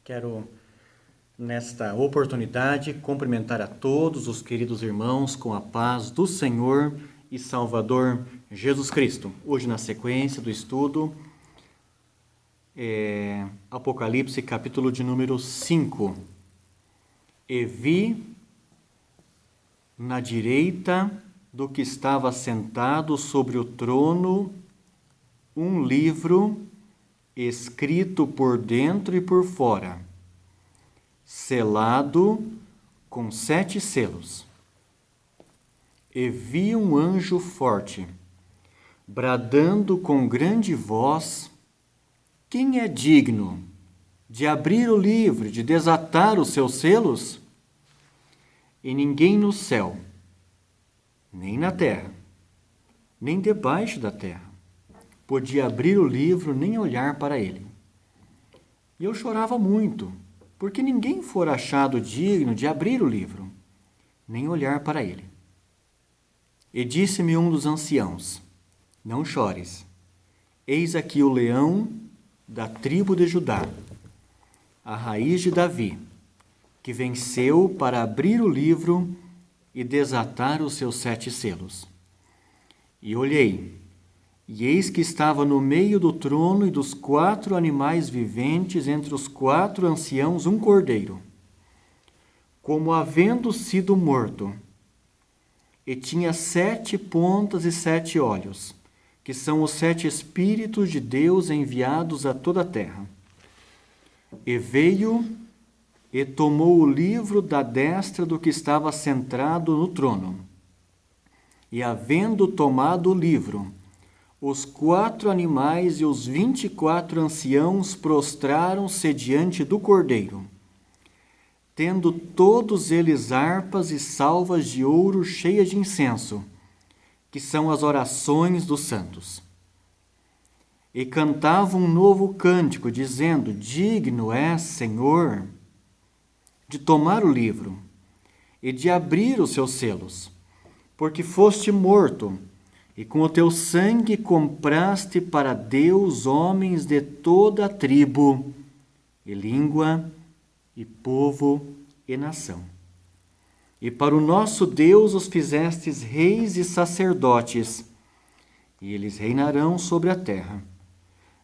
Quero, nesta oportunidade, cumprimentar a todos os queridos irmãos com a paz do Senhor e Salvador Jesus Cristo. Hoje, na sequência do estudo, Apocalipse, capítulo de número 5. E vi na direita do que estava sentado sobre o trono um livro escrito por dentro e por fora, selado com 7 selos. E vi um anjo forte, bradando com grande voz: quem é digno de abrir o livro e de desatar os seus selos? E ninguém no céu, nem na terra, nem debaixo da terra, podia abrir o livro nem olhar para ele. E eu chorava muito, porque ninguém fora achado digno de abrir o livro, nem olhar para ele. E disse-me um dos anciãos: não chores, eis aqui o leão da tribo de Judá, a raiz de Davi, que venceu para abrir o livro e desatar os seus 7 selos. E olhei, e eis que estava no meio do trono e dos 4 animais viventes, entre os 4 anciãos, um cordeiro, como havendo sido morto, e tinha 7 pontas e 7 olhos, que são os 7 Espíritos de Deus enviados a toda a terra. E veio e tomou o livro da destra do que estava sentado no trono. E havendo tomado o livro, os 4 animais e os 24 anciãos prostraram-se diante do Cordeiro, tendo todos eles harpas e salvas de ouro cheias de incenso, que são as orações dos santos. E cantavam um novo cântico, dizendo: digno és, Senhor, de tomar o livro e de abrir os seus selos, porque foste morto, e com o teu sangue compraste para Deus homens de toda a tribo, e língua, e povo, e nação. E para o nosso Deus os fizestes reis e sacerdotes, e eles reinarão sobre a terra.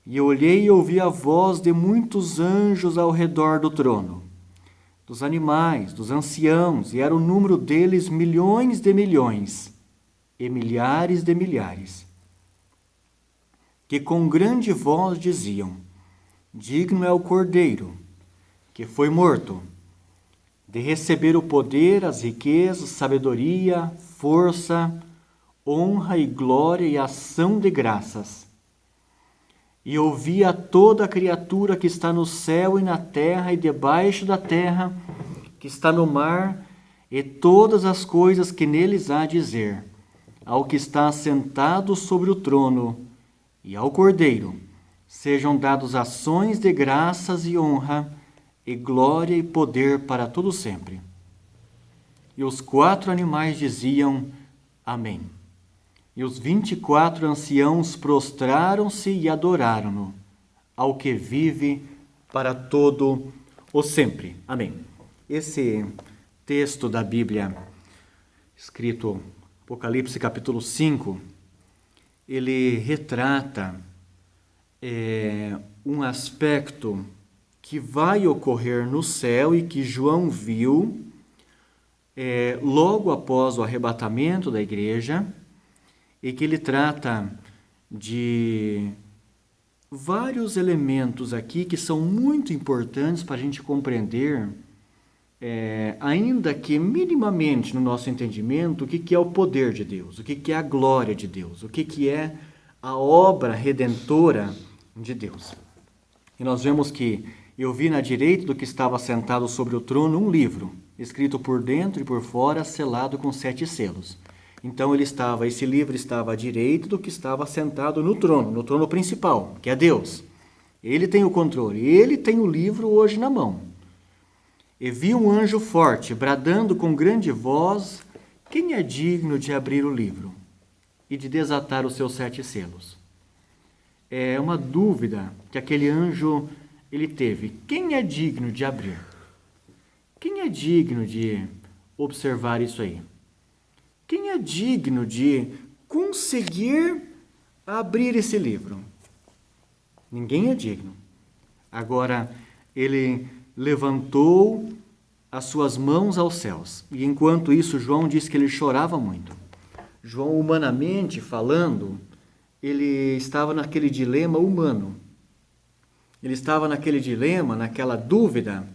E eu olhei e ouvi a voz de muitos anjos ao redor do trono, dos animais, dos anciãos, e era o número deles milhões de milhões, e milhares de milhares, que com grande voz diziam: digno é o Cordeiro, que foi morto, de receber o poder, as riquezas, sabedoria, força, honra e glória e ação de graças. E ouvi a toda a criatura que está no céu e na terra e debaixo da terra, que está no mar, e todas as coisas que neles há, dizer ao que está assentado sobre o trono e ao Cordeiro: sejam dados ações de graças e honra, e glória e poder para todo sempre. E os 4 animais diziam: amém. E os 24 anciãos prostraram-se e adoraram-no, ao que vive para todo o sempre. Amém. Esse texto da Bíblia, escrito Apocalipse capítulo 5, ele retrata um aspecto que vai ocorrer no céu e que João viu logo após o arrebatamento da igreja, e que ele trata de vários elementos aqui que são muito importantes para a gente compreender, ainda que minimamente no nosso entendimento, o que é o poder de Deus, o que é a glória de Deus, o que é a obra redentora de Deus. E nós vemos que eu vi na direita do que estava sentado sobre o trono um livro, escrito por dentro e por fora, selado com 7 selos. Então esse livro estava à direita do que estava sentado no trono principal, que é Deus. Ele tem o controle, ele tem o livro hoje na mão. E vi um anjo forte, bradando com grande voz: quem é digno de abrir o livro e de desatar os seus 7 selos? É uma dúvida que aquele anjo ele teve. Quem é digno de abrir? Quem é digno de observar isso aí? Quem é digno de conseguir abrir esse livro? Ninguém é digno. Agora, ele levantou as suas mãos aos céus. E enquanto isso, João disse que ele chorava muito. João, humanamente falando, ele estava naquele dilema humano. Ele estava naquele dilema, naquela dúvida,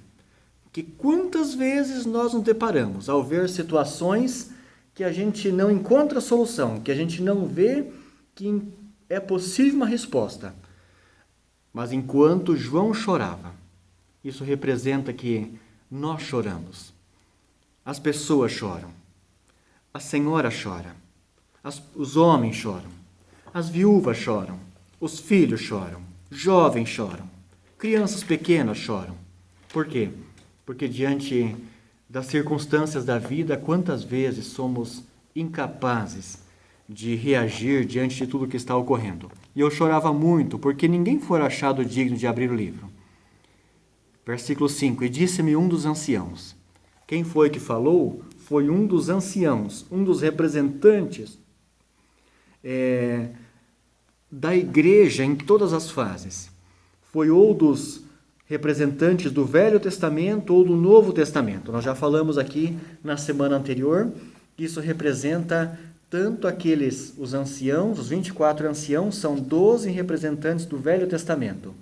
que quantas vezes nós nos deparamos ao ver situações que a gente não encontra solução, que a gente não vê que é possível uma resposta. Mas enquanto João chorava, isso representa que nós choramos. As pessoas choram. A senhora chora. Os homens choram. As viúvas choram. Os filhos choram. Jovens choram. Crianças pequenas choram. Por quê? Porque diante das circunstâncias da vida, quantas vezes somos incapazes de reagir diante de tudo que está ocorrendo. E eu chorava muito, porque ninguém foi achado digno de abrir o livro. Versículo 5, e disse-me um dos anciãos. Quem foi que falou? Foi um dos anciãos, um dos representantes da igreja em todas as fases. Foi ou dos representantes do Velho Testamento ou do Novo Testamento. Nós já falamos aqui na semana anterior que isso representa tanto os anciãos, os 24 anciãos, são 12 representantes do Velho Testamento,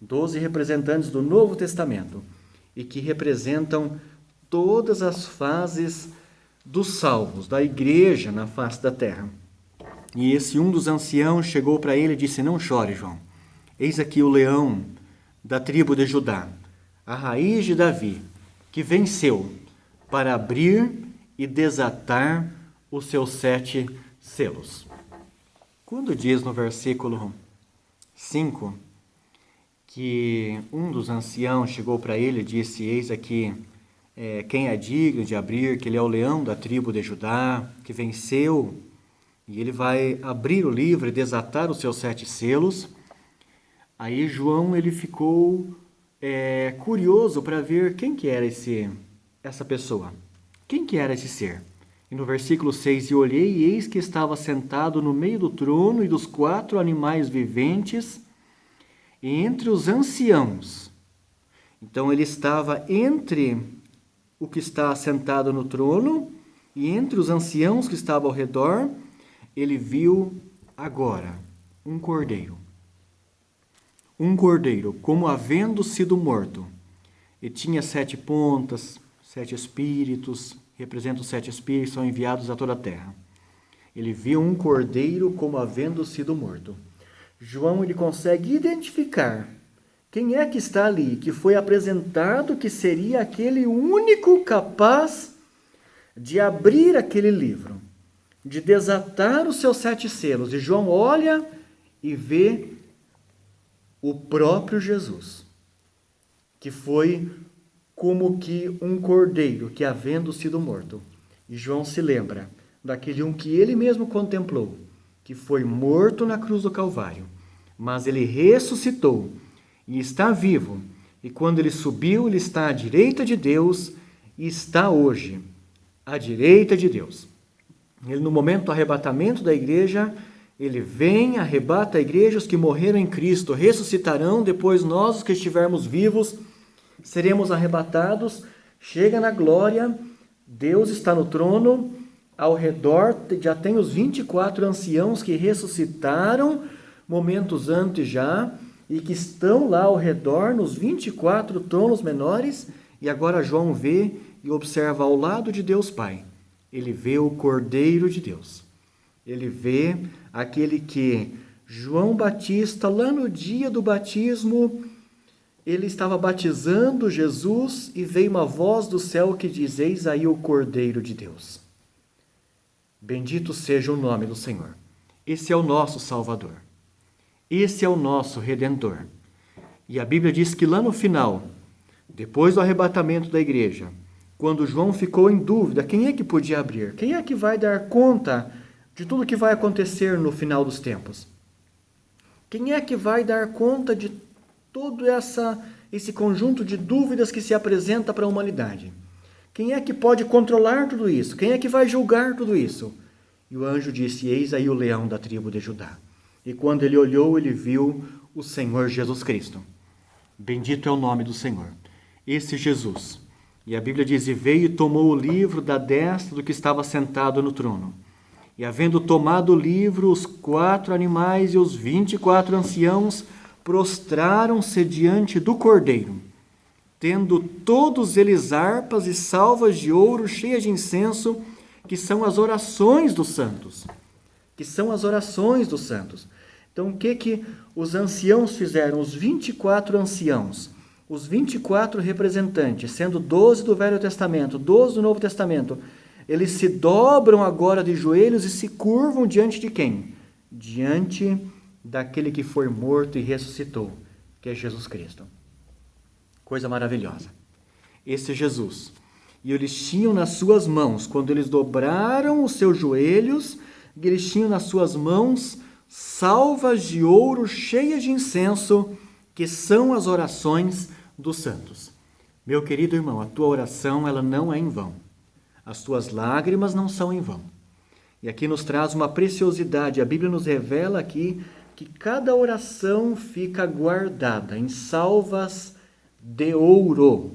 12 representantes do Novo Testamento, e que representam todas as fases dos salvos, da igreja na face da terra. E esse um dos anciãos chegou para ele e disse: não chore, João. Eis aqui o leão da tribo de Judá, a raiz de Davi, que venceu para abrir e desatar os seus 7 selos. Quando diz no versículo 5 que um dos anciãos chegou para ele e disse: eis aqui quem é digno de abrir, que ele é o leão da tribo de Judá, que venceu, e ele vai abrir o livro e desatar os seus 7 selos. Aí João ele ficou curioso para ver quem que era essa pessoa, quem que era esse ser. E no versículo 6, e olhei, e eis que estava sentado no meio do trono e dos 4 animais viventes, e entre os anciãos. Então ele estava entre o que está sentado no trono e entre os anciãos que estavam ao redor. Ele viu agora um cordeiro. Um cordeiro, como havendo sido morto. E tinha 7 pontas, 7 espíritos, representa os 7 espíritos que são enviados a toda a terra. Ele viu um cordeiro como havendo sido morto. João ele consegue identificar quem é que está ali, que foi apresentado que seria aquele único capaz de abrir aquele livro, de desatar os seus 7 selos. E João olha e vê o próprio Jesus, que foi como que um cordeiro que havendo sido morto. E João se lembra daquele um que ele mesmo contemplou, que foi morto na cruz do Calvário, mas ele ressuscitou e está vivo. E quando ele subiu, ele está à direita de Deus e está hoje à direita de Deus. Ele, no momento do arrebatamento da igreja, ele vem, arrebata a igreja, os que morreram em Cristo ressuscitarão, depois nós, os que estivermos vivos, seremos arrebatados, chega na glória, Deus está no trono, ao redor já tem os 24 anciãos que ressuscitaram momentos antes já, e que estão lá ao redor, nos 24 tronos menores, e agora João vê e observa ao lado de Deus Pai. Ele vê o Cordeiro de Deus. Ele vê aquele que João Batista, lá no dia do batismo, ele estava batizando Jesus e veio uma voz do céu que diz: eis aí o Cordeiro de Deus. Bendito seja o nome do Senhor. Esse é o nosso Salvador. Esse é o nosso Redentor. E a Bíblia diz que lá no final, depois do arrebatamento da igreja, quando João ficou em dúvida, quem é que podia abrir? Quem é que vai dar conta de tudo que vai acontecer no final dos tempos? Quem é que vai dar conta de todo esse conjunto de dúvidas que se apresenta para a humanidade. Quem é que pode controlar tudo isso? Quem é que vai julgar tudo isso? E o anjo disse: eis aí o leão da tribo de Judá. E quando ele olhou, ele viu o Senhor Jesus Cristo. Bendito é o nome do Senhor. Esse Jesus. E a Bíblia diz: e veio e tomou o livro da destra do que estava sentado no trono. E havendo tomado o livro, os 4 animais e os 24 anciãos prostraram-se diante do Cordeiro, tendo todos eles harpas e salvas de ouro cheias de incenso, que são as orações dos santos. Que são as orações dos santos. Então, o que os anciãos fizeram? Os 24 anciãos, os 24 representantes, sendo 12 do Velho Testamento, 12 do Novo Testamento, eles se dobram agora de joelhos e se curvam diante de quem? Diante daquele que foi morto e ressuscitou, que é Jesus Cristo. Coisa maravilhosa. Esse Jesus. E eles tinham nas suas mãos, quando eles dobraram os seus joelhos, eles tinham nas suas mãos salvas de ouro cheias de incenso, que são as orações dos santos. Meu querido irmão, a tua oração ela não é em vão. As tuas lágrimas não são em vão. E aqui nos traz uma preciosidade. A Bíblia nos revela aqui que cada oração fica guardada em salvas de ouro.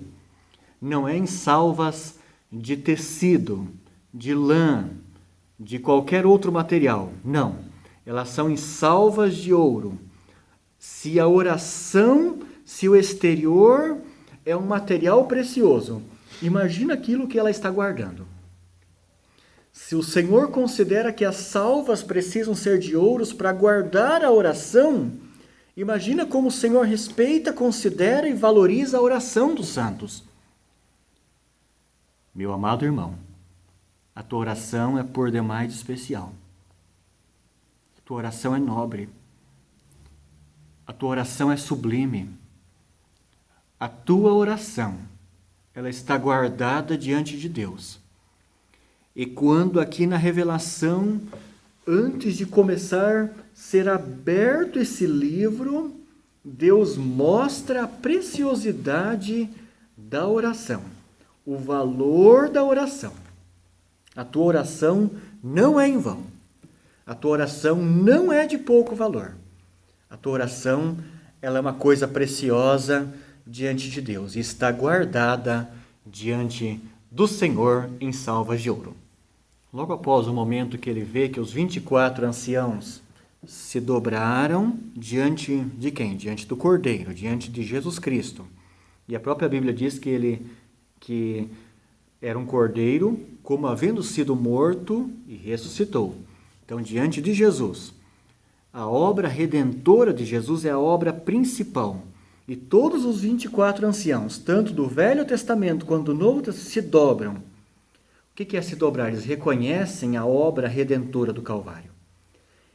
Não é em salvas de tecido, de lã, de qualquer outro material. Não. Elas são em salvas de ouro. Se a oração, se o exterior é um material precioso, imagina aquilo que ela está guardando. Se o Senhor considera que as salvas precisam ser de ouros para guardar a oração, imagina como o Senhor respeita, considera e valoriza a oração dos santos. Meu amado irmão, a tua oração é por demais especial. A tua oração é nobre. A tua oração é sublime. A tua oração, ela está guardada diante de Deus. E quando aqui na revelação, antes de começar a ser aberto esse livro, Deus mostra a preciosidade da oração, o valor da oração. A tua oração não é em vão. A tua oração não é de pouco valor. A tua oração, ela é uma coisa preciosa diante de Deus e está guardada diante do Senhor em salvas de ouro. Logo após o momento que ele vê que os 24 anciãos se dobraram diante de quem? Diante do Cordeiro, diante de Jesus Cristo. E a própria Bíblia diz que era um cordeiro, como havendo sido morto e ressuscitou. Então, diante de Jesus, a obra redentora de Jesus é a obra principal. E todos os 24 anciãos, tanto do Velho Testamento quanto do Novo Testamento, se dobram. O que é se dobrar? Eles reconhecem a obra redentora do Calvário.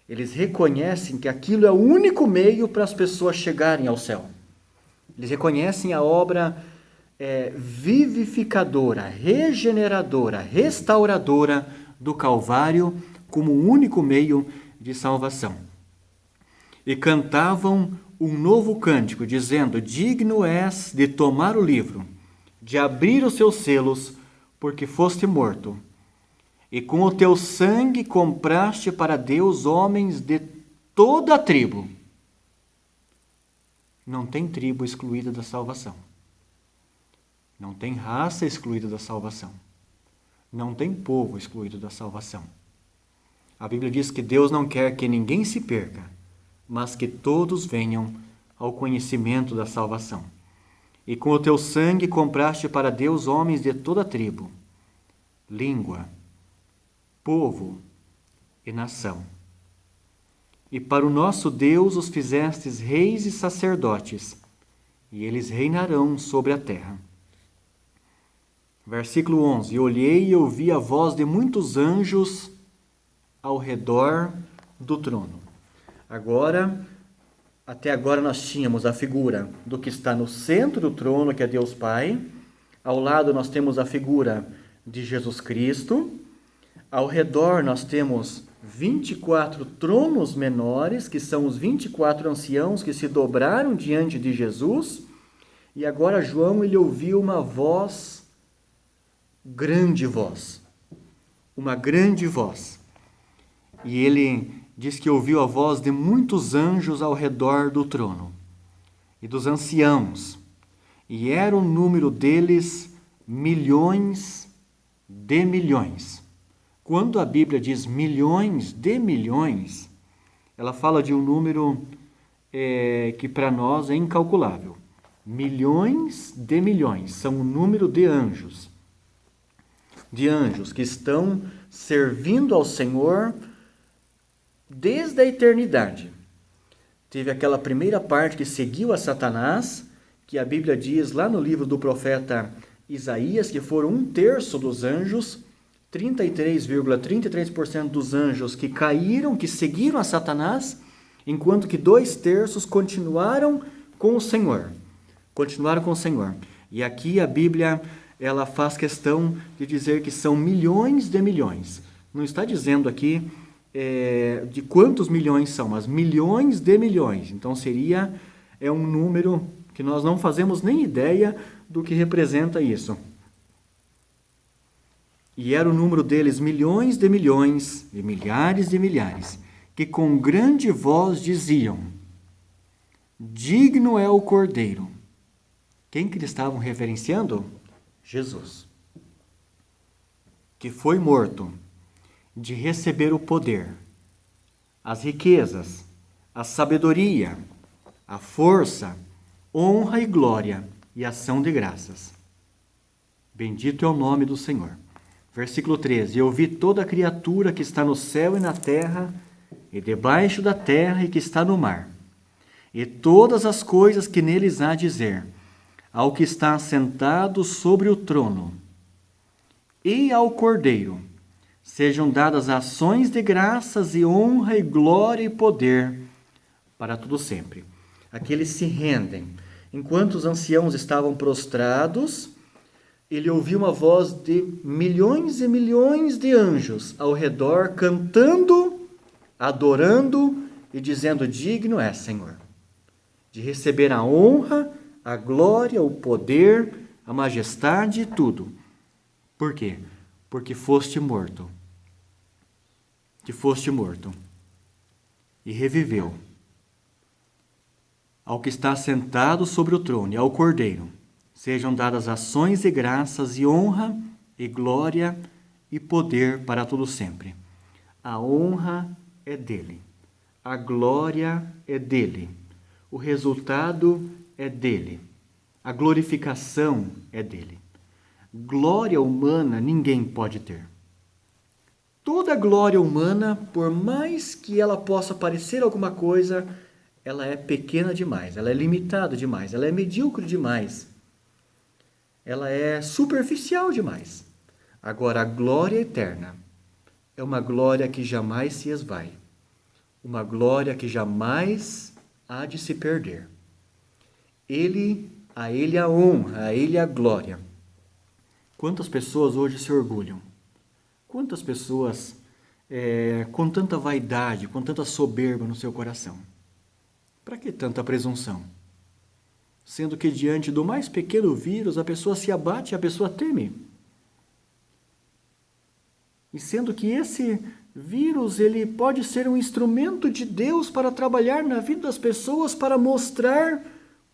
Eles reconhecem que aquilo é o único meio para as pessoas chegarem ao céu. Eles reconhecem a obra vivificadora, regeneradora, restauradora do Calvário como o único meio de salvação. E cantavam um novo cântico, dizendo: digno és de tomar o livro, de abrir os seus selos, porque foste morto. E com o teu sangue compraste para Deus homens de toda a tribo. Não tem tribo excluída da salvação. Não tem raça excluída da salvação. Não tem povo excluído da salvação. A Bíblia diz que Deus não quer que ninguém se perca, mas que todos venham ao conhecimento da salvação. E com o teu sangue compraste para Deus homens de toda tribo, língua, povo e nação. E para o nosso Deus os fizestes reis e sacerdotes, e eles reinarão sobre a terra. Versículo 11. E olhei e ouvi a voz de muitos anjos ao redor do trono. Até agora nós tínhamos a figura do que está no centro do trono, que é Deus Pai. Ao lado nós temos a figura de Jesus Cristo. Ao redor nós temos 24 tronos menores, que são os 24 anciãos que se dobraram diante de Jesus. E agora João, ele ouviu uma voz, grande voz, uma grande voz. E ele diz que ouviu a voz de muitos anjos ao redor do trono e dos anciãos. E era o número deles milhões de milhões. Quando a Bíblia diz milhões de milhões, ela fala de um número que para nós é incalculável. Milhões de milhões são o número de anjos que estão servindo ao Senhor desde a eternidade. Teve aquela primeira parte que seguiu a Satanás, que a Bíblia diz lá no livro do profeta Isaías, que foram 1/3 dos anjos, 33,33% dos anjos que caíram, que seguiram a Satanás, enquanto que 2/3 continuaram com o Senhor. E aqui a Bíblia, ela faz questão de dizer que são milhões de milhões. Não está dizendo aqui de quantos milhões são, mas milhões de milhões. Então seria um número que nós não fazemos nem ideia do que representa isso. E era o número deles milhões de milhões, de milhares, que com grande voz diziam: digno é o Cordeiro. Quem que eles estavam reverenciando? Jesus, que foi morto, de receber o poder, as riquezas, a sabedoria, a força, honra e glória e ação de graças. Bendito é o nome do Senhor. Versículo 13. Eu vi toda criatura que está no céu e na terra, e debaixo da terra e que está no mar, e todas as coisas que neles há dizer, ao que está assentado sobre o trono, e ao Cordeiro, sejam dadas ações de graças e honra e glória e poder para todo sempre. Aqui eles se rendem. Enquanto os anciãos estavam prostrados, ele ouviu uma voz de milhões e milhões de anjos ao redor, cantando, adorando e dizendo: digno é, Senhor, de receber a honra, a glória, o poder, a majestade e tudo. Por quê? Porque foste morto. Que foste morto. E reviveu. Ao que está sentado sobre o trono e ao Cordeiro, sejam dadas ações e graças e honra e glória e poder para todo sempre. A honra é dele. A glória é dele. O resultado é dele. A glorificação é dele. Glória humana ninguém pode ter. Toda glória humana, por mais que ela possa parecer alguma coisa, ela é pequena demais, ela é limitada demais, ela é medíocre demais. Ela é superficial demais. Agora, a glória eterna é uma glória que jamais se esvai. Uma glória que jamais há de se perder. A ele a honra, a ele a glória. Quantas pessoas hoje se orgulham? Quantas pessoas com tanta vaidade, com tanta soberba no seu coração? Para que tanta presunção? Sendo que diante do mais pequeno vírus a pessoa se abate, a pessoa teme. E sendo que esse vírus ele pode ser um instrumento de Deus para trabalhar na vida das pessoas, para mostrar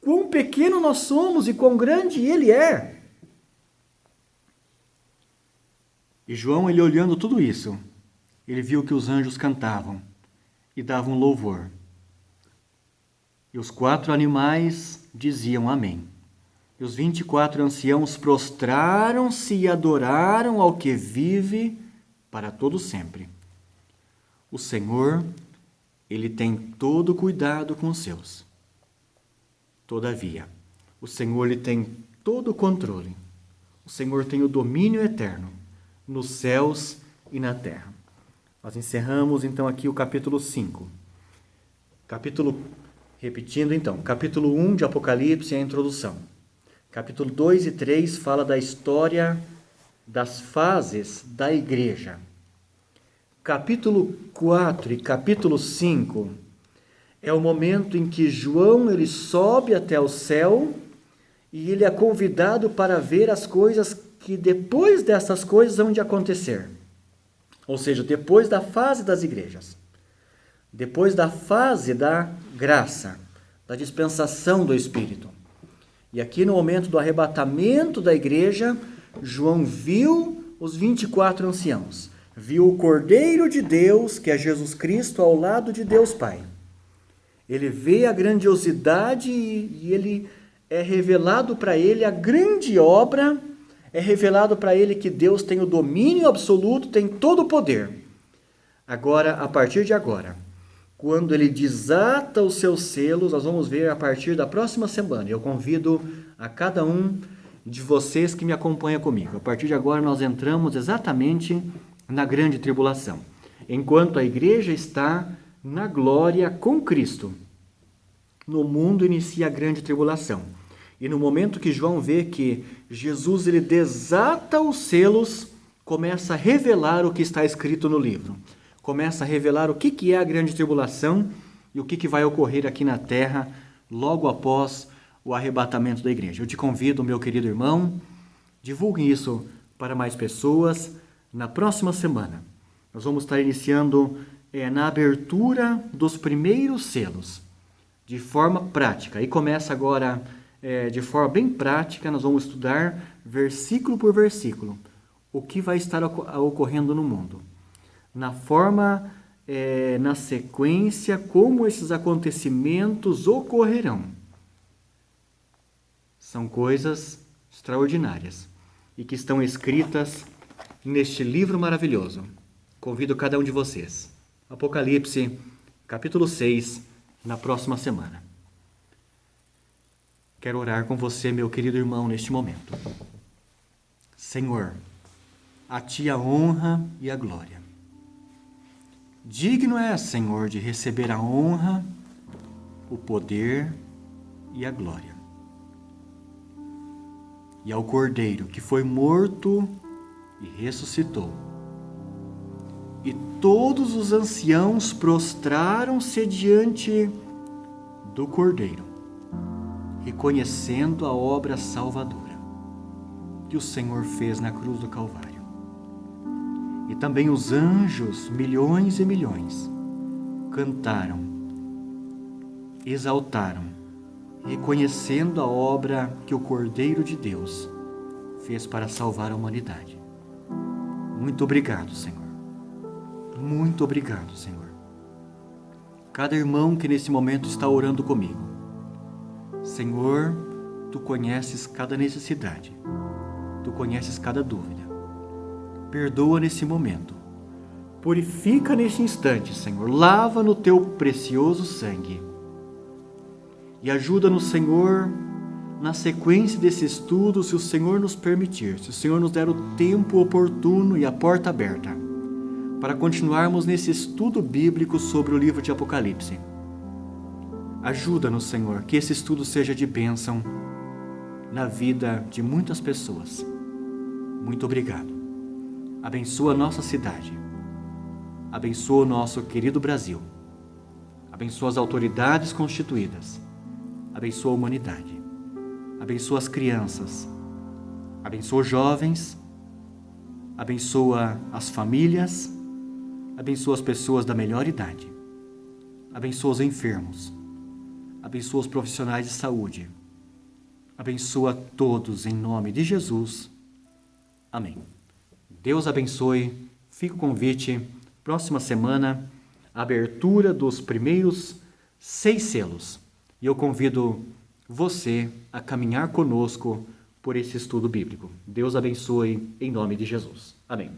quão pequeno nós somos e quão grande Ele é. E João, ele olhando tudo isso, ele viu que os anjos cantavam e davam louvor. E os 4 animais diziam amém. E os 24 anciãos prostraram-se e adoraram ao que vive para todo sempre. O Senhor, ele tem todo cuidado com os seus. Todavia, o Senhor, ele tem todo o controle. O Senhor tem o domínio eterno nos céus e na terra. Nós encerramos então aqui o capítulo 5. Repetindo então, capítulo 1 de Apocalipse é a introdução. Capítulo 2 e 3 fala da história das fases da igreja. Capítulo 4 e capítulo 5 é o momento em que João ele sobe até o céu e ele é convidado para ver as coisas que depois dessas coisas vão de acontecer. Ou seja, depois da fase das igrejas. Depois da fase da graça, da dispensação do Espírito. E aqui no momento do arrebatamento da igreja, João viu os 24 anciãos. Viu o Cordeiro de Deus, que é Jesus Cristo, ao lado de Deus Pai. Ele vê a grandiosidade e ele é revelado para ele a grande obra, é revelado para ele que Deus tem o domínio absoluto, tem todo o poder. Agora, a partir de agora, quando ele desata os seus selos, nós vamos ver a partir da próxima semana. Eu convido a cada um de vocês que me acompanha comigo. A partir de agora nós entramos exatamente na grande tribulação. Enquanto a igreja está na glória com Cristo, no mundo inicia a grande tribulação. E no momento que João vê que Jesus ele desata os selos, começa a revelar o que está escrito no livro. Começa a revelar o que é a grande tribulação e o que vai ocorrer aqui na terra logo após o arrebatamento da igreja. Eu te convido, meu querido irmão, divulgue isso para mais pessoas. Na próxima semana, nós vamos estar iniciando na abertura dos primeiros selos, de forma prática. E começa agora, de forma bem prática, nós vamos estudar versículo por versículo o que vai estar ocorrendo no mundo. Na forma, na sequência, como esses acontecimentos ocorrerão. São coisas extraordinárias e que estão escritas neste livro maravilhoso. Convido cada um de vocês. Apocalipse, capítulo 6, na próxima semana. Quero orar com você, meu querido irmão, neste momento. Senhor, a Ti a honra e a glória. Digno é, Senhor, de receber a honra, o poder e a glória. E ao Cordeiro que foi morto e ressuscitou. E todos os anciãos prostraram-se diante do Cordeiro, reconhecendo a obra salvadora que o Senhor fez na cruz do Calvário. E também os anjos, milhões e milhões, cantaram, exaltaram, reconhecendo a obra que o Cordeiro de Deus fez para salvar a humanidade. Muito obrigado, Senhor. Muito obrigado, Senhor. Cada irmão que nesse momento está orando comigo. Senhor, Tu conheces cada necessidade. Tu conheces cada dúvida. Perdoa nesse momento. Purifica neste instante, Senhor. Lava no Teu precioso sangue. E ajuda-nos, Senhor, na sequência desse estudo, se o Senhor nos permitir, se o Senhor nos der o tempo oportuno e a porta aberta, para continuarmos nesse estudo bíblico sobre o livro de Apocalipse. Ajuda-nos, Senhor, que esse estudo seja de bênção na vida de muitas pessoas. Muito obrigado. Abençoa a nossa cidade. Abençoa o nosso querido Brasil. Abençoa as autoridades constituídas. Abençoa a humanidade. Abençoa as crianças. Abençoa os jovens. Abençoa as famílias. Abençoa as pessoas da melhor idade. Abençoa os enfermos. Abençoa os profissionais de saúde. Abençoa todos em nome de Jesus. Amém. Deus abençoe. Fica o convite. Próxima semana, abertura dos primeiros 6 selos. E eu convido você a caminhar conosco por esse estudo bíblico. Deus abençoe em nome de Jesus. Amém.